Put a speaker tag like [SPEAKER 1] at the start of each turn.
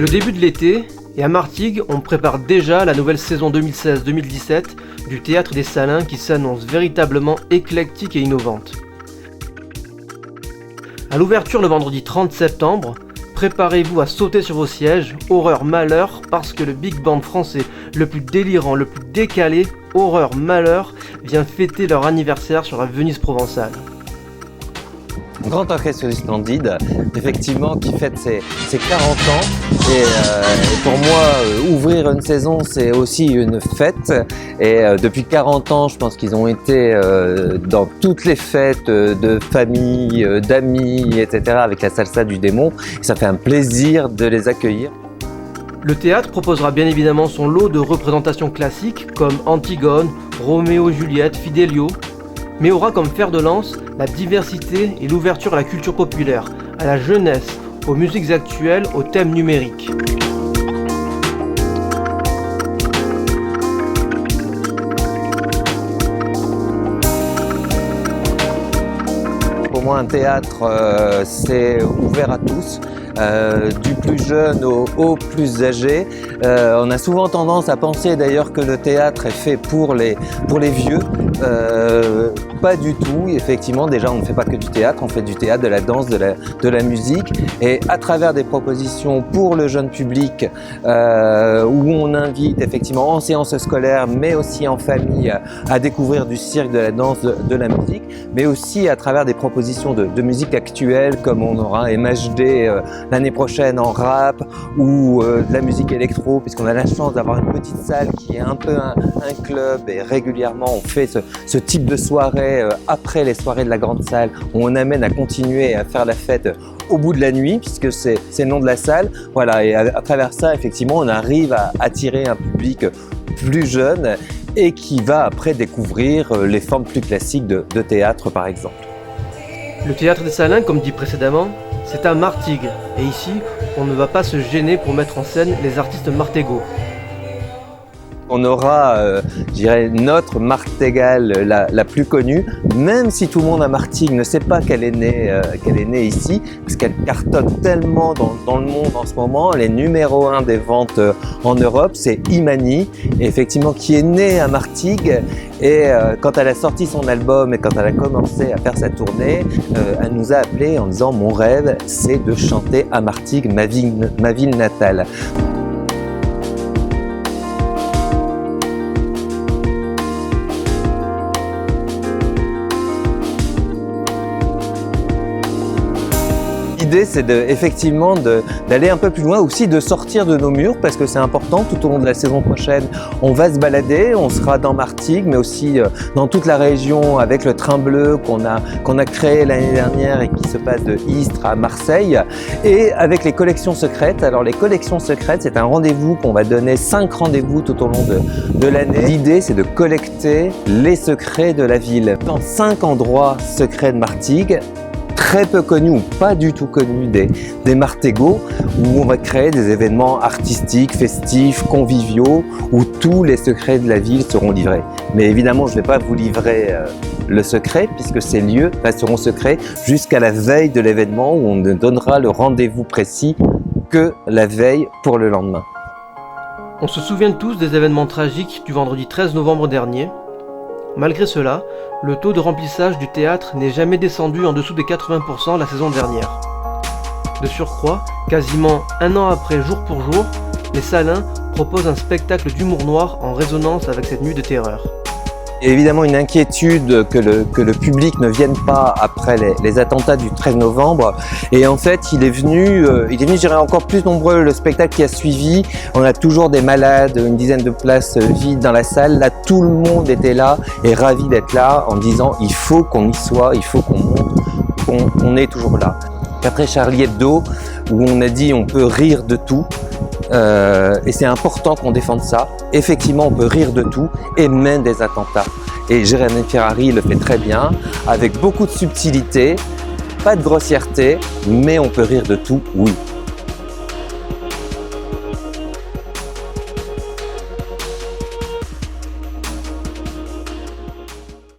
[SPEAKER 1] C'est le début de l'été et à Martigues, on prépare déjà la nouvelle saison 2016-2017 du Théâtre des Salins qui s'annonce véritablement éclectique et innovante. À l'ouverture le vendredi 30 septembre, préparez-vous à sauter sur vos sièges, horreur malheur, parce que le big band français le plus délirant, le plus décalé, horreur malheur, vient fêter leur anniversaire sur la Venise provençale.
[SPEAKER 2] Grand orchestre du Splendide, effectivement, qui fête ses 40 ans. Et pour moi, ouvrir une saison, c'est aussi une fête. Et depuis 40 ans, je pense qu'ils ont été dans toutes les fêtes de famille, d'amis, etc. avec la salsa du démon. Et ça fait un plaisir de les accueillir.
[SPEAKER 1] Le théâtre proposera bien évidemment son lot de représentations classiques comme Antigone, Roméo et Juliette, Fidelio, mais aura comme fer de lance la diversité et l'ouverture à la culture populaire, à la jeunesse, aux musiques actuelles, aux thèmes numériques.
[SPEAKER 2] Pour moi, un théâtre, c'est ouvert à tous. Du plus jeune au plus âgé. On a souvent tendance à penser d'ailleurs que le théâtre est fait pour les vieux. Pas du tout. Effectivement, déjà, on ne fait pas que du théâtre, on fait du théâtre, de la danse, de la musique. Et à travers des propositions pour le jeune public, où on invite effectivement en séance scolaire, mais aussi en famille, à découvrir du cirque, de la danse, de la musique, mais aussi à travers des propositions de musique actuelle, comme on aura MHD l'année prochaine en rap ou de la musique électro, puisqu'on a la chance d'avoir une petite salle qui est un peu un club et régulièrement on fait ce type de soirée après les soirées de la grande salle où on amène à continuer à faire la fête au bout de la nuit puisque c'est le nom de la salle. Voilà, et à travers ça, effectivement, on arrive à attirer un public plus jeune et qui va après découvrir les formes plus classiques de théâtre par exemple.
[SPEAKER 1] Le Théâtre des Salins, comme dit précédemment, c'est à Martigues, et ici, on ne va pas se gêner pour mettre en scène les artistes martégots.
[SPEAKER 2] On aura, je dirais, notre Martégal la plus connue, même si tout le monde à Martigues ne sait pas qu'elle est née ici, parce qu'elle cartonne tellement dans le monde en ce moment. Elle est numéro 1 des ventes en Europe, c'est Imani, et effectivement qui est née à Martigues. Et quand elle a sorti son album et quand elle a commencé à faire sa tournée, elle nous a appelés en disant « Mon rêve, c'est de chanter à Martigues, ma ville natale ». L'idée, c'est effectivement d'aller un peu plus loin, aussi de sortir de nos murs, parce que c'est important. Tout au long de la saison prochaine, on va se balader, on sera dans Martigues, mais aussi dans toute la région avec le train bleu qu'on a créé l'année dernière et qui se passe de Istres à Marseille, et avec les collections secrètes. Alors les collections secrètes, c'est un rendez-vous qu'on va donner, 5 rendez-vous tout au long de l'année. L'idée, c'est de collecter les secrets de la ville dans 5 endroits secrets de Martigues, très peu connus ou pas du tout connus des Martégots, où on va créer des événements artistiques, festifs, conviviaux, où tous les secrets de la ville seront livrés. Mais évidemment, je ne vais pas vous livrer le secret, puisque ces lieux resteront secrets jusqu'à la veille de l'événement, où on ne donnera le rendez-vous précis que la veille pour le lendemain.
[SPEAKER 1] On se souvient tous des événements tragiques du vendredi 13 novembre dernier. Malgré cela, le taux de remplissage du théâtre n'est jamais descendu en dessous des 80% la saison dernière. De surcroît, quasiment un an après, jour pour jour, les Salins proposent un spectacle d'humour noir en résonance avec cette nuit de terreur.
[SPEAKER 2] Il y a évidemment une inquiétude que le public ne vienne pas après les attentats du 13 novembre. Et en fait, il est venu, je dirais, encore plus nombreux. Le spectacle qui a suivi, on a toujours des malades, une dizaine de places vides dans la salle. Là, tout le monde était là et ravi d'être là en disant il faut qu'on y soit, il faut qu'on monte, qu'on est toujours là. Après Charlie Hebdo, où on a dit on peut rire de tout. Et c'est important qu'on défende ça. Effectivement, on peut rire de tout et même des attentats. Et Jérémy Ferrari le fait très bien, avec beaucoup de subtilité, pas de grossièreté, mais on peut rire de tout, oui.